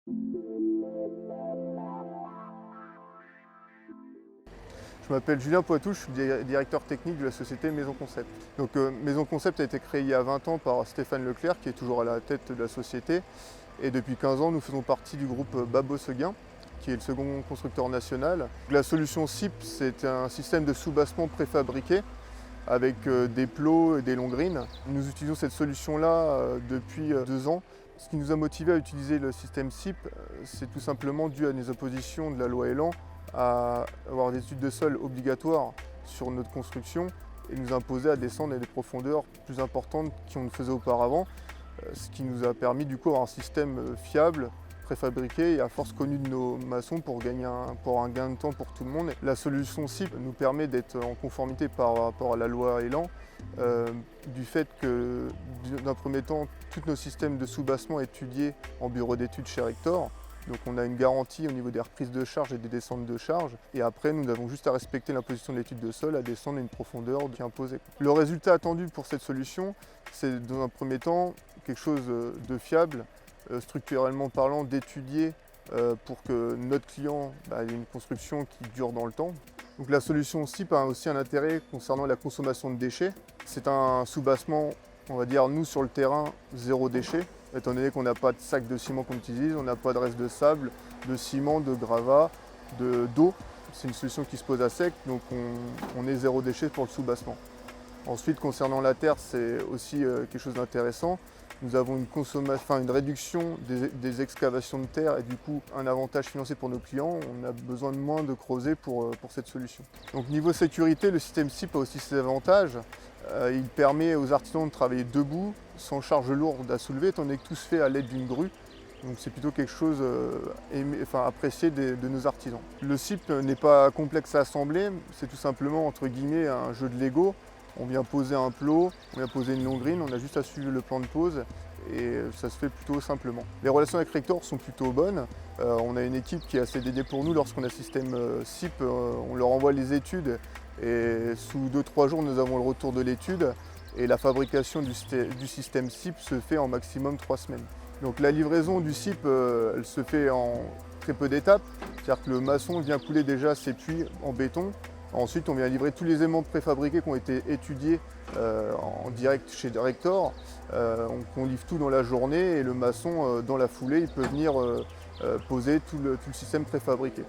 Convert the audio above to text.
Je m'appelle Julien Poitou, je suis directeur technique de la société Maison Concept. Donc, Maison Concept a été créée il y a 20 ans par Stéphane Leclerc, qui est toujours à la tête de la société. Et depuis 15 ans, nous faisons partie du groupe Babot-Seguin, qui est le second constructeur national. La solution SIP, c'est un système de soubassement préfabriqué avec des plots et des longrines. Nous utilisons cette solution-là depuis 2 ans. Ce qui nous a motivés à utiliser le système SIP, c'est tout simplement dû à nos oppositions de la loi Elan à avoir des études de sol obligatoires sur notre construction et nous imposer à descendre à des profondeurs plus importantes qu'on ne faisait auparavant, ce qui nous a permis du coup d'avoir un système fiable, préfabriqué et à force connu de nos maçons pour un gain de temps pour tout le monde. La solution SIP nous permet d'être en conformité par rapport à la loi Elan, du fait que d'un premier temps, tous nos systèmes de soubassement étudiés en bureau d'études chez Rector. Donc on a une garantie au niveau des reprises de charge et des descentes de charge. Et après, nous avons juste à respecter l'imposition de l'étude de sol, à descendre à une profondeur qui est imposée. Le résultat attendu pour cette solution, c'est dans un premier temps quelque chose de fiable, structurellement parlant, d'étudier pour que notre client ait une construction qui dure dans le temps. Donc la solution SIP a aussi un intérêt concernant la consommation de déchets. C'est un soubassement, on va dire, nous sur le terrain, zéro déchet. Étant donné qu'on n'a pas de sac de ciment qu'on utilise, on n'a pas de reste de sable, de ciment, de gravat, d'eau. C'est une solution qui se pose à sec, donc on est zéro déchet pour le soubassement. Ensuite, concernant la terre, c'est aussi quelque chose d'intéressant. Nous avons une réduction des excavations de terre et du coup un avantage financier pour nos clients. On a besoin de moins de creuser pour cette solution. Donc niveau sécurité, le système SIP a aussi ses avantages. Il permet aux artisans de travailler debout, sans charge lourde à soulever, étant donné que tout se fait à l'aide d'une grue. Donc c'est plutôt quelque chose apprécié de nos artisans. Le SIP n'est pas complexe à assembler, c'est tout simplement entre guillemets un jeu de Lego. On vient poser un plot, on vient poser une longrine, on a juste à suivre le plan de pose et ça se fait plutôt simplement. Les relations avec Rector sont plutôt bonnes. On a une équipe qui est assez dédiée pour nous lorsqu'on a système SIP, on leur envoie les études et sous 2-3 jours nous avons le retour de l'étude et la fabrication du système SIP se fait en maximum 3 semaines. Donc la livraison du SIP elle se fait en très peu d'étapes, c'est-à-dire que le maçon vient couler déjà ses puits en béton. Ensuite, on vient livrer tous les éléments préfabriqués qui ont été étudiés en direct chez Rector. On livre tout dans la journée et le maçon, dans la foulée, il peut venir poser tout le système préfabriqué.